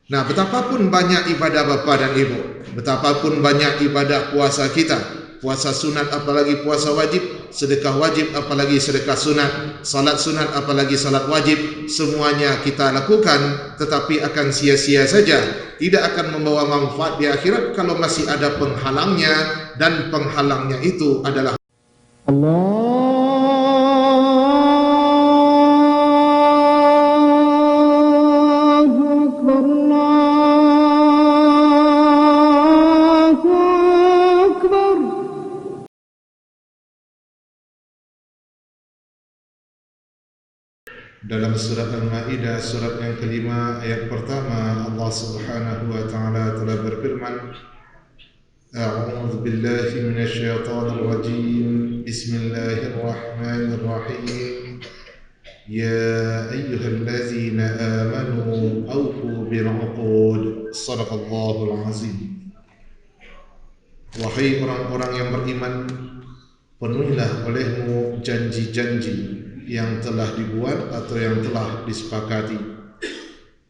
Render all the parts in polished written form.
Nah, betapapun banyak ibadah bapa dan ibu, betapapun banyak ibadah puasa kita, puasa sunat apalagi puasa wajib, sedekah wajib apalagi sedekah sunat, salat sunat apalagi salat wajib, semuanya kita lakukan, tetapi akan sia-sia saja, tidak akan membawa manfaat di akhirat kalau masih ada penghalangnya, dan penghalangnya itu adalah Allah. Dalam surat Al-Ma'idah, surat yang kelima, ayat pertama, Allah Subhanahu wa ta'ala telah berfirman, A'udzu billahi minasyaitonir rajim. Bismillahirrahmanirrahim. Ya ayyuhallazina amanu awfu bil 'uqud. Shadaqallahul azim. Wahai orang-orang yang beriman, penuhilah olehmu janji-janji yang telah dibuat atau yang telah disepakati,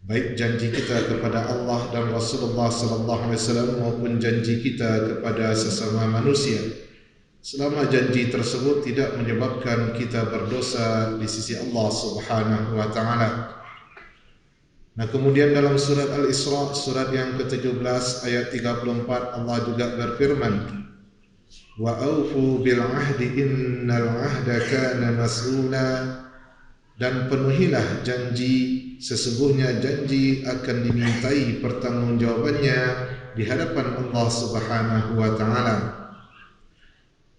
baik janji kita kepada Allah dan Rasulullah sallallahu alaihi wasallam maupun janji kita kepada sesama manusia, selama janji tersebut tidak menyebabkan kita berdosa di sisi Allah Subhanahu wa taala. Nah, kemudian dalam surat Al-Isra, surat yang ke-17 ayat 34, Allah juga berfirman, wa aufu bil ahdi innal ahda kana mas'ula, dan penuhilah janji, sesungguhnya janji akan dimintai pertanggungjawabannya di hadapan Allah Subhanahu wa taala.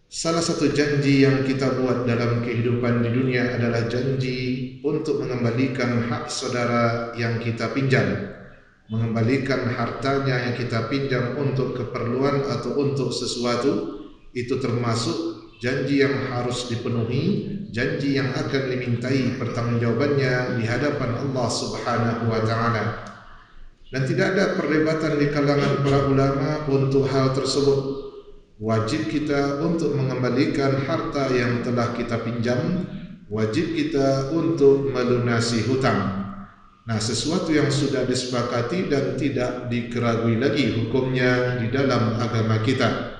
Salah satu janji yang kita buat dalam kehidupan di dunia adalah janji untuk mengembalikan hak saudara yang kita pinjam, mengembalikan hartanya yang kita pinjam untuk keperluan atau untuk sesuatu. Itu termasuk janji yang harus dipenuhi, janji yang akan dimintai pertanggungjawabannya di hadapan Allah Subhanahu wa taala. Dan tidak ada perdebatan di kalangan para ulama untuk hal tersebut. Wajib kita untuk mengembalikan harta yang telah kita pinjam, wajib kita untuk melunasi hutang. Nah, sesuatu yang sudah disepakati dan tidak dikeragui lagi hukumnya di dalam agama kita.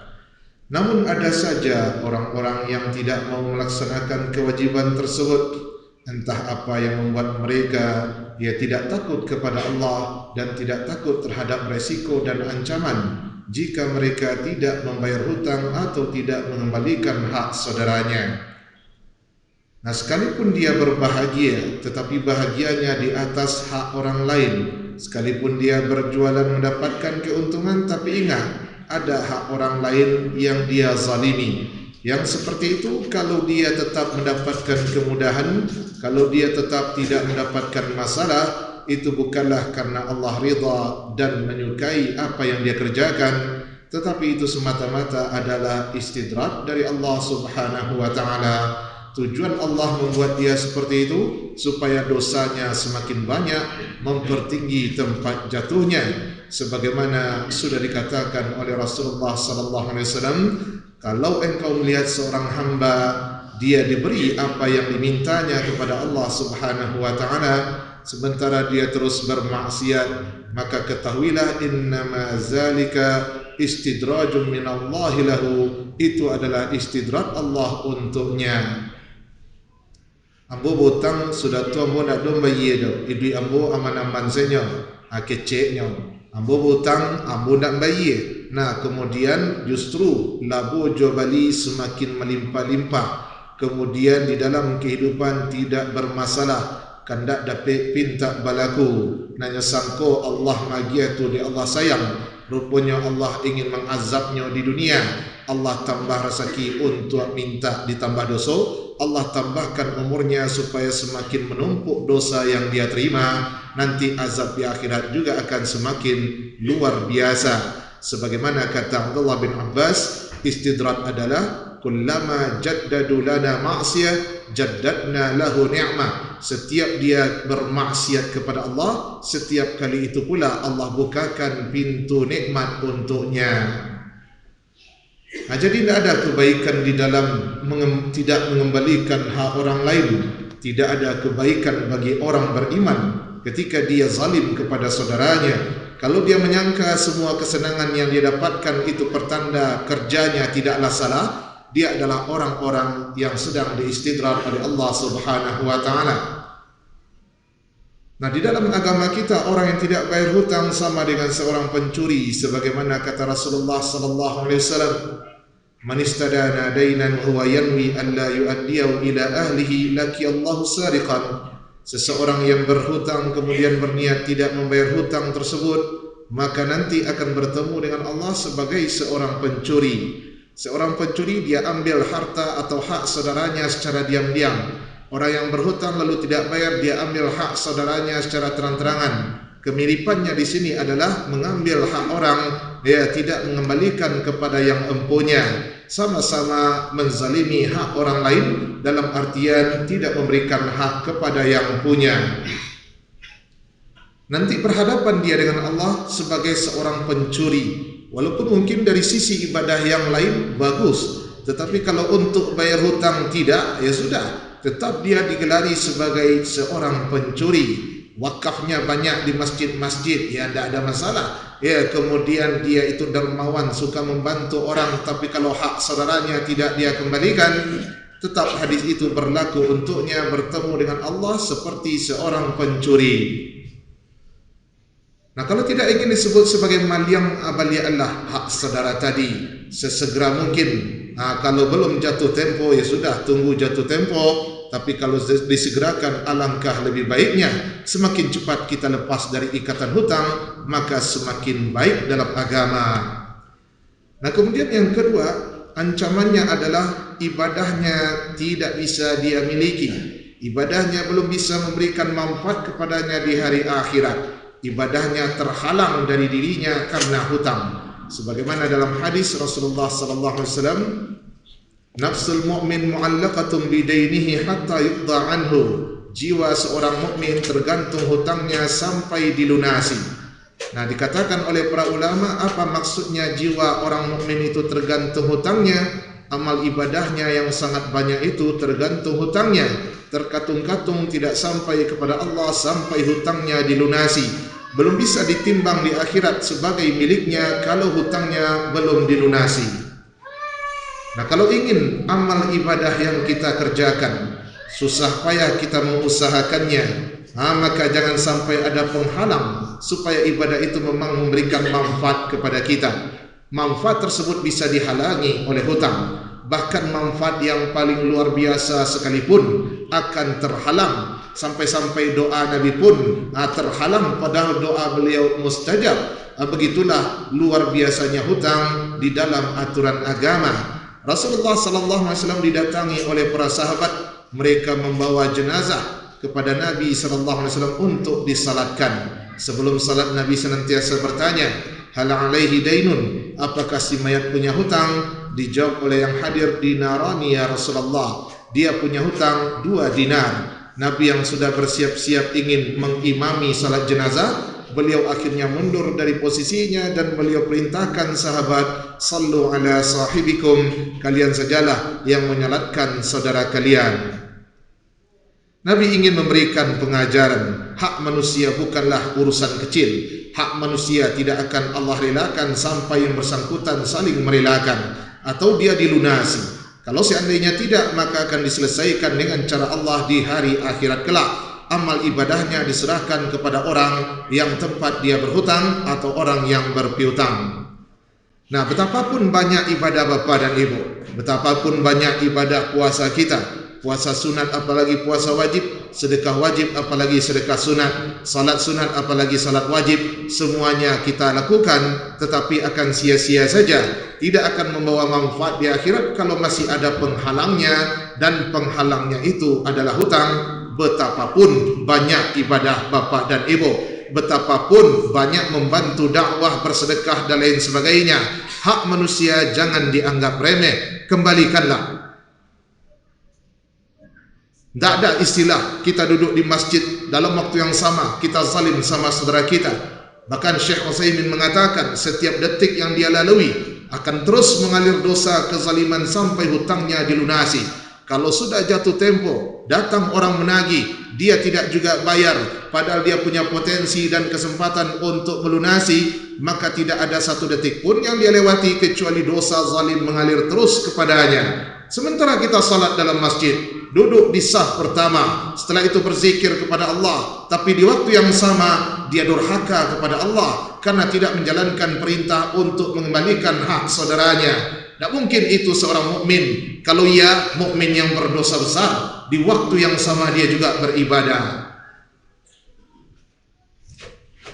Namun ada saja orang-orang yang tidak mau melaksanakan kewajiban tersebut. Entah apa yang membuat mereka tidak takut kepada Allah dan tidak takut terhadap resiko dan ancaman jika mereka tidak membayar hutang atau tidak mengembalikan hak saudaranya. Nah, sekalipun dia berbahagia, tetapi bahagianya di atas hak orang lain. Sekalipun dia berjualan mendapatkan keuntungan, tapi ingat, ada hak orang lain yang dia zalimi. Yang seperti itu, kalau dia tetap mendapatkan kemudahan, kalau dia tetap tidak mendapatkan masalah, itu bukanlah karena Allah ridha dan menyukai apa yang dia kerjakan, tetapi itu semata-mata adalah istidrak dari Allah Subhanahu wa taala. Tujuan Allah membuat dia seperti itu supaya dosanya semakin banyak, mempertinggi tempat jatuhnya, sebagaimana sudah dikatakan oleh Rasulullah sallallahu alaihi wasallam, kalau engkau melihat seorang hamba dia diberi apa yang dimintanya kepada Allah Subhanahu wa taala, sementara dia terus bermaksiat, maka ketahuilah innama zalika istidrajun minallahi lahu, itu adalah istidrak Allah untuknya. Ambo butang sudah tua ambo nak dom bayi do, ibu ambo aman-aman senyo, keceknya. Ambo butang ambo nak bayi. Nah, kemudian justru labo jobali semakin melimpah-limpah. Kemudian di dalam kehidupan tidak bermasalah, kandak dapat pinta balaku. Nanya sangko Allah magia tu di Allah sayang. Rupanya Allah ingin mengazabnya di dunia. Allah tambah rezeki untuk minta ditambah dosa. Allah tambahkan umurnya supaya semakin menumpuk dosa yang dia terima. Nanti azab di akhirat juga akan semakin luar biasa. Sebagaimana kata Abdullah bin Abbas, istidrak adalah kullama jaddadu lana ma'siyah jaddadna lahu ni'mah. Setiap dia bermaksiat kepada Allah, setiap kali itu pula Allah bukakan pintu nikmat untuknya. Nah, jadi tidak ada kebaikan di dalam tidak mengembalikan hak orang lain. Tidak ada kebaikan bagi orang beriman ketika dia zalim kepada saudaranya. Kalau dia menyangka semua kesenangan yang dia dapatkan itu pertanda kerjanya tidaklah salah, dia adalah orang-orang yang sedang diistidraj oleh Allah Subhanahu wa taala. Nah, di dalam agama kita orang yang tidak bayar hutang sama dengan seorang pencuri, sebagaimana kata Rasulullah sallallahu alaihi wasallam, "Man istadana dainan huwa yanwi an la yu'addiyahu ila ahlihi laqiyallahu sariqan." Seseorang yang berhutang kemudian berniat tidak membayar hutang tersebut, maka nanti akan bertemu dengan Allah sebagai seorang pencuri. Seorang pencuri dia ambil harta atau hak saudaranya secara diam-diam. Orang yang berhutang lalu tidak bayar, dia ambil hak saudaranya secara terang-terangan. Kemiripannya di sini adalah mengambil hak orang, dia tidak mengembalikan kepada yang empunya. Sama-sama menzalimi hak orang lain dalam artian tidak memberikan hak kepada yang punya. Nanti berhadapan dia dengan Allah sebagai seorang pencuri. Walaupun mungkin dari sisi ibadah yang lain bagus, tetapi kalau untuk bayar hutang tidak, ya sudah, tetap dia digelari sebagai seorang pencuri. Wakafnya banyak di masjid-masjid, ya tidak ada masalah. Ya, kemudian dia itu dermawan, suka membantu orang, tapi kalau hak saudaranya tidak dia kembalikan, tetap hadis itu berlaku untuknya bertemu dengan Allah seperti seorang pencuri. Nah, kalau tidak ingin disebut sebagai malyam abaliyallah hak saudara tadi, sesegera mungkin. Nah, kalau belum jatuh tempo, ya sudah, tunggu jatuh tempo. Tapi kalau disegerakan, alangkah lebih baiknya. Semakin cepat kita lepas dari ikatan hutang, maka semakin baik dalam agama. Nah, kemudian yang kedua, ancamannya adalah ibadahnya tidak bisa dia miliki. Ibadahnya belum bisa memberikan manfaat kepadanya di hari akhirat. Ibadahnya terhalang dari dirinya karena hutang. Sebagaimana dalam hadis Rasulullah sallallahu alaihi wasallam, nafsul mu'min mu'allaqatun bidainihi hatta yuqda anhu. Jiwa seorang mukmin tergantung hutangnya sampai dilunasi. Nah, dikatakan oleh para ulama, apa maksudnya jiwa orang mukmin itu tergantung hutangnya? Amal ibadahnya yang sangat banyak itu tergantung hutangnya. Terkatung-katung tidak sampai kepada Allah sampai hutangnya dilunasi. Belum bisa ditimbang di akhirat sebagai miliknya kalau hutangnya belum dilunasi. Nah, kalau ingin amal ibadah yang kita kerjakan susah payah kita mengusahakannya, maka jangan sampai ada penghalang supaya ibadah itu memang memberikan manfaat kepada kita. Manfaat tersebut bisa dihalangi oleh hutang. Bahkan manfaat yang paling luar biasa sekalipun akan terhalang. Sampai-sampai doa Nabi pun terhalang padahal doa beliau mustajab. Begitulah luar biasanya hutang di dalam aturan agama. Rasulullah sallallahu alaihi wasallam didatangi oleh para sahabat, mereka membawa jenazah kepada Nabi sallallahu alaihi wasallam untuk disalatkan. Sebelum salat Nabi senantiasa bertanya, "Hal alaihi dainun?" Apakah si mayat punya hutang? Dijawab oleh yang hadir, "Dinarani ya Rasulullah." Dia punya hutang 2 dinar. Nabi yang sudah bersiap-siap ingin mengimami salat jenazah, beliau akhirnya mundur dari posisinya dan beliau perintahkan sahabat, "Sallu ala sahibikum." Kalian sajalah yang menyalatkan saudara kalian. Nabi ingin memberikan pengajaran, hak manusia bukanlah urusan kecil. Hak manusia tidak akan Allah relakan sampai yang bersangkutan saling merelakan atau dia dilunasi. Kalau seandainya tidak, maka akan diselesaikan dengan cara Allah di hari akhirat kelak. Amal ibadahnya diserahkan kepada orang yang tempat dia berhutang atau orang yang berpiutang. Nah, betapapun banyak ibadah Bapak dan Ibu, betapapun banyak ibadah puasa kita, puasa sunat apalagi puasa wajib, sedekah wajib apalagi sedekah sunat, salat sunat apalagi salat wajib, semuanya kita lakukan tetapi akan sia-sia saja, tidak akan membawa manfaat di akhirat kalau masih ada penghalangnya, dan penghalangnya itu adalah hutang. Betapapun banyak ibadah Bapak dan Ibu, betapapun banyak membantu dakwah, bersedekah dan lain sebagainya, hak manusia jangan dianggap remeh, kembalikanlah. Tidak ada istilah kita duduk di masjid dalam waktu yang sama kita zalim sama saudara kita. Bahkan Syekh Utsaimin mengatakan setiap detik yang dia lalui akan terus mengalir dosa kezaliman sampai hutangnya dilunasi. Kalau sudah jatuh tempo, datang orang menagih, dia tidak juga bayar, padahal dia punya potensi dan kesempatan untuk melunasi, maka tidak ada satu detik pun yang dia lewati kecuali dosa zalim mengalir terus kepadanya. Sementara kita salat dalam masjid, duduk di saf pertama, setelah itu berzikir kepada Allah, tapi di waktu yang sama dia durhaka kepada Allah karena tidak menjalankan perintah untuk mengembalikan hak saudaranya. Tak mungkin itu seorang mukmin. Kalau ia mukmin yang berdosa besar, di waktu yang sama dia juga beribadah.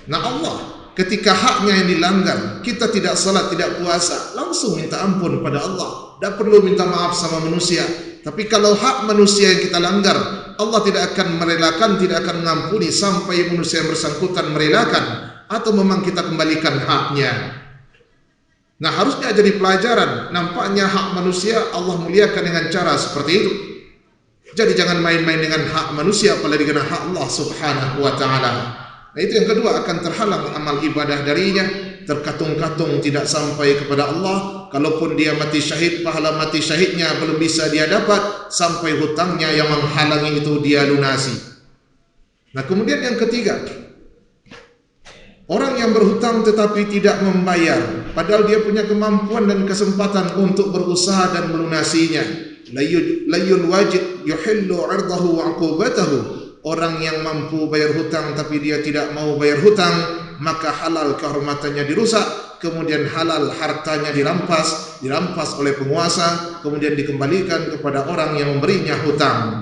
Nah Allah, ketika haknya yang dilanggar, kita tidak salat, tidak puasa, langsung minta ampun pada Allah. Tak perlu minta maaf sama manusia. Tapi kalau hak manusia yang kita langgar, Allah tidak akan merelakan, tidak akan mengampuni sampai manusia yang bersangkutan merelakan atau memang kita kembalikan haknya. Nah, harusnya jadi pelajaran. Nampaknya hak manusia Allah muliakan dengan cara seperti itu. Jadi jangan main-main dengan hak manusia, apalagi dengan hak Allah subhanahu wa ta'ala. Nah, itu yang kedua, akan terhalang amal ibadah darinya, terkatung-katung tidak sampai kepada Allah. Kalaupun dia mati syahid, pahala mati syahidnya belum bisa dia dapat, sampai hutangnya yang menghalangi itu dia lunasi. Nah, kemudian yang ketiga, orang yang berhutang tetapi tidak membayar, padahal dia punya kemampuan dan kesempatan untuk berusaha dan melunasinya. Layul wajid yuhillu 'irdahu wa 'uqubatahu. Orang yang mampu bayar hutang tapi dia tidak mau bayar hutang, maka halal kehormatannya dirusak, kemudian halal hartanya dirampas oleh penguasa, kemudian dikembalikan kepada orang yang memberinya hutang.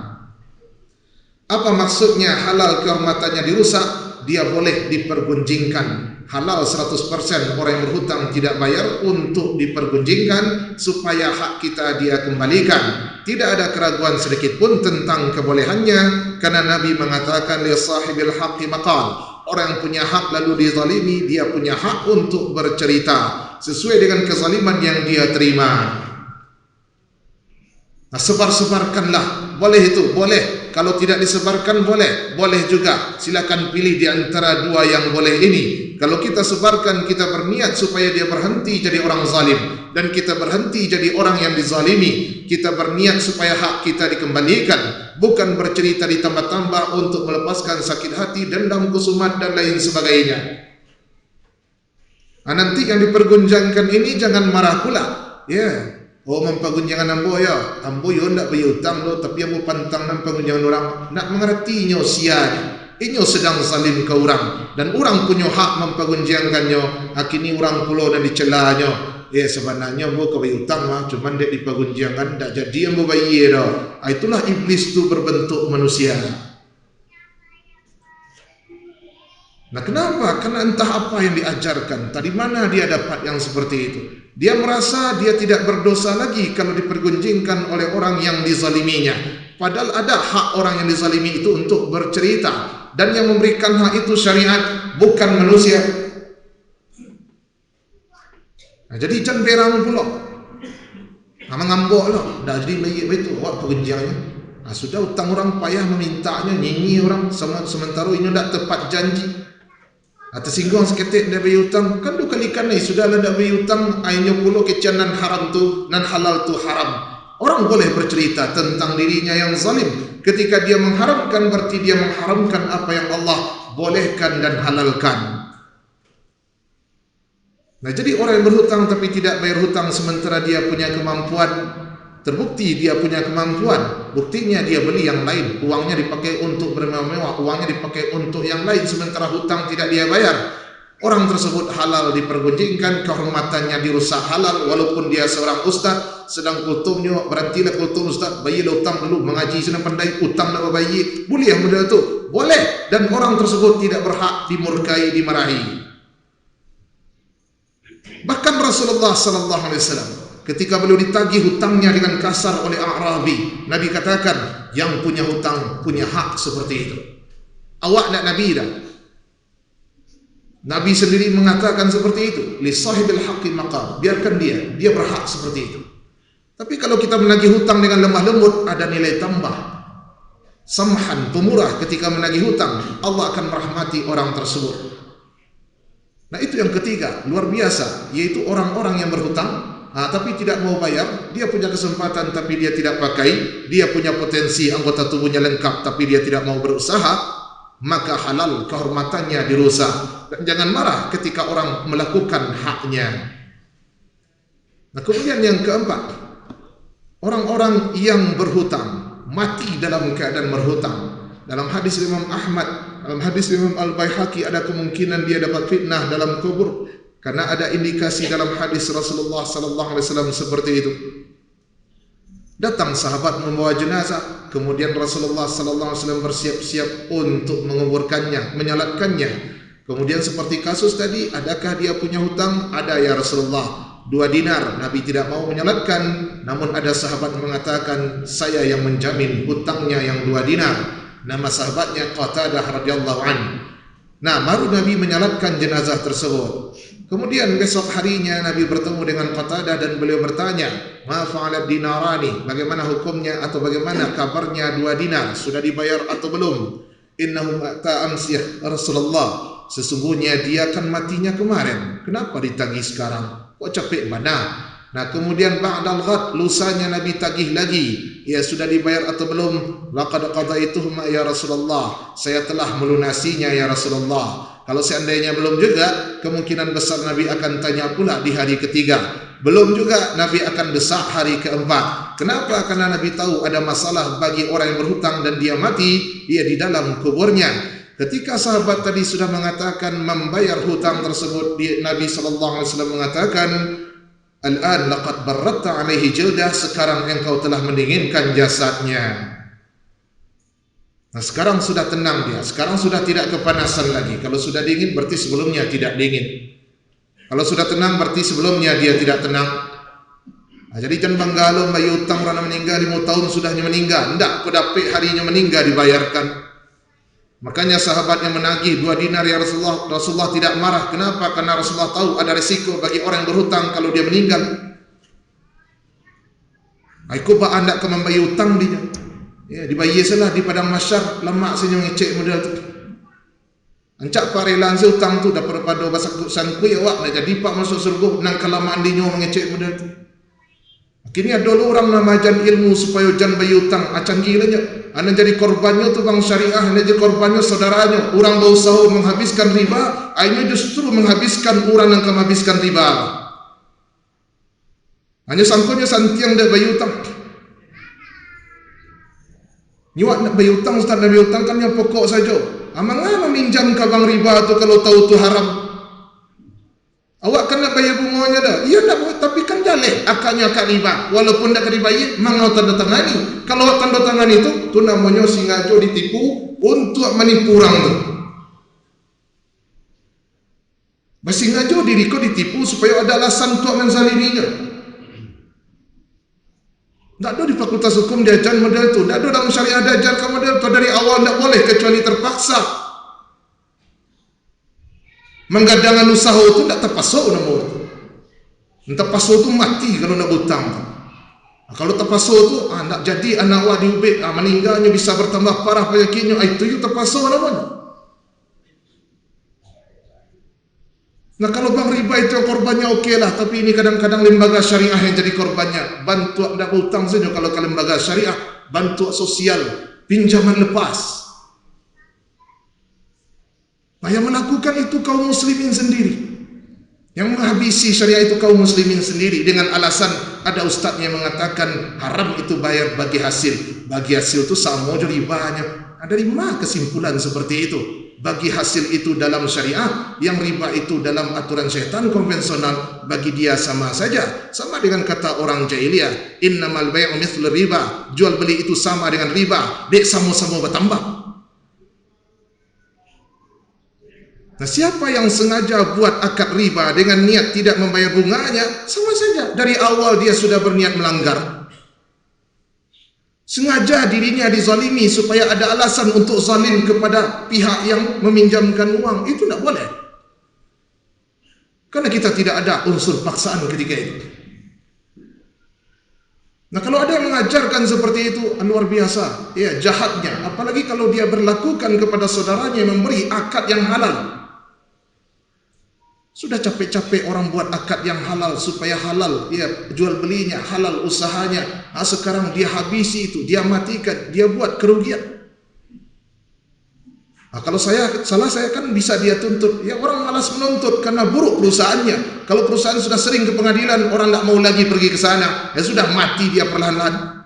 Apa maksudnya halal kehormatannya dirusak? Dia boleh dipergunjingkan. Halal 100% orang yang berhutang tidak bayar untuk dipergunjingkan supaya hak kita dia kembalikan. Tidak ada keraguan sedikit pun tentang kebolehannya, karena Nabi mengatakan li sahibil haqqi maqal. Orang yang punya hak lalu dizalimi, dia punya hak untuk bercerita sesuai dengan kezaliman yang dia terima. Nah, sebar-sebarkanlah. Boleh itu, boleh. Kalau tidak disebarkan boleh juga. Silakan pilih di antara dua yang boleh ini. Kalau kita sebarkan, kita berniat supaya dia berhenti jadi orang zalim, dan kita berhenti jadi orang yang dizalimi. Kita berniat supaya hak kita dikembalikan, bukan bercerita ditambah-tambah untuk melepaskan sakit hati, dendam, kusumat dan lain sebagainya. Nah, nanti yang dipergunjangkan ini jangan marah pula. Ya. Oh, mempergunjangan ambo yo ndak bayar hutang lo, tapi ambo pantang nang pergunjangan orang. Nak mengerti nyo sianya. Inyo sedang zalim ke orang, dan orang punya hak mempergunjangkannya. Akini orang pulau dan dicelanyo. Sebenarnya ambo ke bayar hutang mah, cuman dek dipergunjangkan ndak jadi ambo bayar dah. Itulah iblis tu berbentuk manusia. Nah, kenapa? Karena entah apa yang diajarkan. Tadi mana dia dapat yang seperti itu? Dia merasa dia tidak berdosa lagi kalau dipergunjingkan oleh orang yang dizaliminya. Padahal ada hak orang yang dizalimi itu untuk bercerita, dan yang memberikan hak itu syariat, bukan manusia. Nah, jadi jangan berang pula. Mengambok lah. Dah jadi baik itu awak pergunjingnya. Nah, sudah utang orang payah memintanya, nyanyi orang sementara ini tak tepat janji. Tersinggung seketik dia bayar hutang, kan dua kali kan sudah lah dah bayar hutang, akhirnya pula kecian nan haram tu, nan halal tu haram. Orang boleh bercerita tentang dirinya yang zalim. Ketika dia mengharamkan, berarti dia mengharamkan apa yang Allah bolehkan dan halalkan. Nah, jadi orang yang berhutang tapi tidak bayar hutang sementara dia punya kemampuan, terbukti dia punya kemampuan, buktinya dia beli yang lain, uangnya dipakai untuk bermewah-mewah, uangnya dipakai untuk yang lain, sementara hutang tidak dia bayar. Orang tersebut halal dipergunjingkan, kehormatannya dirusak halal, walaupun dia seorang ustaz, sedang kultumnya, berhentilah kultum ustaz, bayilah hutang dulu, mengaji senang pandai, hutang nak berbayi, boleh yang benda itu? Boleh, dan orang tersebut tidak berhak dimurkai, dimarahi. Bahkan Rasulullah sallallahu alaihi wasallam ketika beliau ditagih hutangnya dengan kasar oleh A'rabi, Nabi katakan, yang punya hutang punya hak seperti itu. Awak nak Nabi dah. Nabi sendiri mengatakan seperti itu. Li sahibil haqqi maqam. Biarkan dia berhak seperti itu. Tapi kalau kita menagih hutang dengan lemah lembut, ada nilai tambah. Samhan, pemurah ketika menagih hutang, Allah akan merahmati orang tersebut. Nah, itu yang ketiga, luar biasa, yaitu orang-orang yang berhutang tapi tidak mau bayar, dia punya kesempatan tapi dia tidak pakai, dia punya potensi anggota tubuhnya lengkap tapi dia tidak mau berusaha, maka halal kehormatannya dirusak. Dan jangan marah ketika orang melakukan haknya. Nah, kemudian yang keempat, orang-orang yang berhutang mati dalam keadaan berhutang. Dalam hadis Imam Ahmad, dalam hadis Imam Al-Baihaqi, ada kemungkinan dia dapat fitnah dalam kubur karena ada indikasi dalam hadis Rasulullah sallallahu alaihi wasallam seperti itu. Datang sahabat membawa jenazah, kemudian Rasulullah sallallahu alaihi wasallam bersiap-siap untuk menguburkannya, menyalatkannya. Kemudian seperti kasus tadi, adakah dia punya hutang? Ada ya Rasulullah, 2 dinar. Nabi tidak mau menyalatkan, namun ada sahabat mengatakan, saya yang menjamin hutangnya yang 2 dinar. Nama sahabatnya Qatadah radhiyallahu anhu. Nah, baru Nabi menyalatkan jenazah tersebut. Kemudian besok harinya Nabi bertemu dengan Qatadah dan beliau bertanya, ma fa'alat dinarani, bagaimana hukumnya atau bagaimana kabarnya 2 dinar, sudah dibayar atau belum? Innahu mata amsih Rasulullah, sesungguhnya dia kan matinya kemarin, kenapa ditagih sekarang? Kok capek mana? Nah, kemudian ba'dal ghad, lusanya Nabi tagih lagi, ya sudah dibayar atau belum? Laqad qadaituhuma ya Rasulullah, saya telah melunasinya ya Rasulullah. Kalau seandainya belum juga, kemungkinan besar Nabi akan tanya pula di hari ketiga. Belum juga, Nabi akan desak hari keempat. Kenapa? Karena Nabi tahu ada masalah bagi orang yang berhutang dan dia mati, dia di dalam kuburnya. Ketika sahabat tadi sudah mengatakan membayar hutang tersebut, Nabi SAW mengatakan, Al-an laqad barratta alaihi jildah, sekarang engkau telah mendinginkan jasadnya. Nah, sekarang sudah tenang dia, sekarang sudah tidak kepanasan lagi. Kalau sudah dingin berarti sebelumnya tidak dingin. Kalau sudah tenang berarti sebelumnya dia tidak tenang. Nah, jadi jangan bangga bayi utang orang meninggal 5 tahun sudahnya meninggal. Tidak, kodapik harinya meninggal dibayarkan. Makanya sahabat yang menagih 2 dinar ya Rasulullah, Rasulullah tidak marah. Kenapa? Karena Rasulullah tahu ada risiko bagi orang yang berhutang kalau dia meninggal. Aku pak anda ke membayar hutang dia. Ya, dibayar salah di padang mahsyar, lemak senyum ngecek model tu. Ancak pak relan hutang tu dapat pada bahasa sangkui awak nak jadi pak masuk surga nang kelamaan dinyo ngecek model tu. Akhirnya dulu orang namajan ilmu supaya jangan bayar hutang, acan gilanya. Anda jadi korbannya tu bang syariah, anda jadi korbannya saudaranya. Orang berusaha menghabiskan riba, akhirnya justru menghabiskan orang yang menghabiskan riba. Hanya sangkunya santiang dah bayar hutang. Nyiwak nak bayar hutang, ustaz nak bayar hutang kan yang pokok saja. Amangah meminjam ke bank riba tu kalau tahu tu haram. Awak kan nak bayar bunganya dah. Iya nak, tapi kan jaleh akaknya akak riba. Walaupun tak dibayar, mangau tanda tangani. Kalau awak tanda tangan itu, tu namanya sengaja ditipu untuk menipu orang tu. Bersengaja diri kau ditipu supaya ada alasan untuk menzaliminya. Tak ada di fakultas hukum diajar model tu, tak ada dalam syariah diajarkan model tu. Dari awal tak boleh kecuali terpaksa. Menggadangkan usaha itu tak terpaksa nama tu. Terpaksa tu mati kalau nak hutang. Kalau terpaksa tu nak jadi anak awak diubik, meninggalnya bisa bertambah parah penyakitnya, itu you terpaksa namanya. Nah, kalau bank riba itu korbannya okey lah, tapi ini kadang-kadang lembaga syariah yang jadi korbannya. Bantu nak hutang saja kalau ke lembaga syariah, bantu sosial, pinjaman lepas. Nah, yang melakukan itu kaum muslimin sendiri. Yang menghabisi syariah itu kaum muslimin sendiri dengan alasan ada ustaz yang mengatakan haram itu bayar bagi hasil. Bagi hasil itu sama je ribanya. Dari mana kesimpulan seperti itu? Bagi hasil itu dalam syariah, yang riba itu dalam aturan syaitan konvensional, bagi dia sama saja. Sama dengan kata orang jahiliyah, innamal bai'u mithlu riba, jual beli itu sama dengan riba, dek sama-sama bertambah. Nah, siapa yang sengaja buat akad riba dengan niat tidak membayar bunganya, sama saja. Dari awal dia sudah berniat melanggar. Sengaja dirinya dizalimi supaya ada alasan untuk zalim kepada pihak yang meminjamkan uang. Itu tak boleh. Karena kita tidak ada unsur paksaan ketika itu. Nah, kalau ada yang mengajarkan seperti itu, luar biasa. Ya, jahatnya. Apalagi kalau dia berlakukan kepada saudaranya yang memberi akad yang halal. Sudah capek-capek orang buat akad yang halal supaya halal, ya jual belinya, halal usahanya. Sekarang dia habisi itu, dia matikan, dia buat kerugian. Kalau salah saya kan bisa dia tuntut. Ya orang malas menuntut karena buruk perusahaannya. Kalau perusahaan sudah sering ke pengadilan, orang tidak mau lagi pergi ke sana. Ya sudah mati dia perlahan-lahan.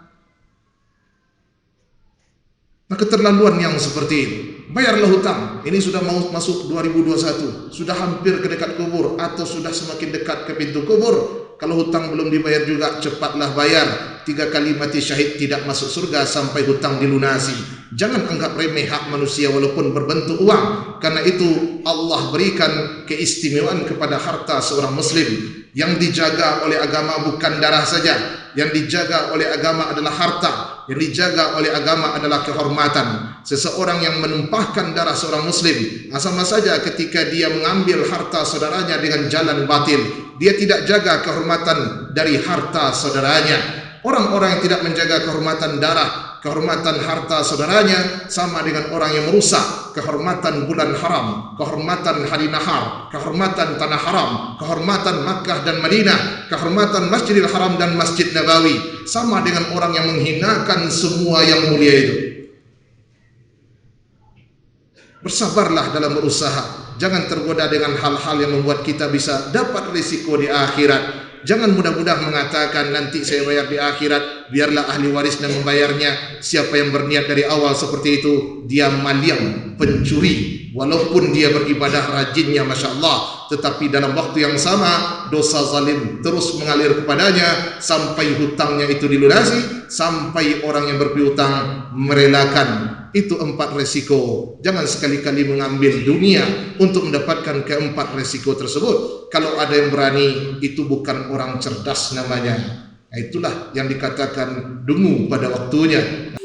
Nah, keterlaluan yang seperti ini. Bayarlah hutang. Ini sudah mau masuk 2021, sudah hampir ke dekat kubur atau sudah semakin dekat ke pintu kubur. Kalau hutang belum dibayar juga, cepatlah bayar. 3 kali mati syahid tidak masuk surga sampai hutang dilunasi. Jangan anggap remeh hak manusia walaupun berbentuk uang. Karena itu Allah berikan keistimewaan kepada harta seorang muslim. Yang dijaga oleh agama bukan darah saja, yang dijaga oleh agama adalah harta, yang dijaga oleh agama adalah kehormatan. Seseorang yang menumpahkan darah seorang muslim, sama saja ketika dia mengambil harta saudaranya dengan jalan batil, dia tidak jaga kehormatan dari harta saudaranya. Orang-orang yang tidak menjaga kehormatan darah, kehormatan harta saudaranya, sama dengan orang yang merusak kehormatan bulan haram, kehormatan hari nahar, kehormatan tanah haram, kehormatan Makkah dan Madinah, kehormatan Masjidil Haram dan Masjid Nabawi. Sama dengan orang yang menghinakan semua yang mulia itu. Bersabarlah dalam berusaha. Jangan tergoda dengan hal-hal yang membuat kita bisa dapat risiko di akhirat. Jangan mudah-mudah mengatakan nanti saya bayar di akhirat, biarlah ahli warisnya membayarnya. Siapa yang berniat dari awal seperti itu, dia maliam, pencuri. Walaupun dia beribadah rajinnya Masya Allah, tetapi dalam waktu yang sama dosa zalim terus mengalir kepadanya sampai hutangnya itu dilunasi, sampai orang yang berpiutang merelakan. Itu 4 resiko. Jangan sekali-kali mengambil dunia untuk mendapatkan ke-4 resiko tersebut. Kalau ada yang berani, itu bukan orang cerdas namanya. Itulah yang dikatakan dungu pada waktunya.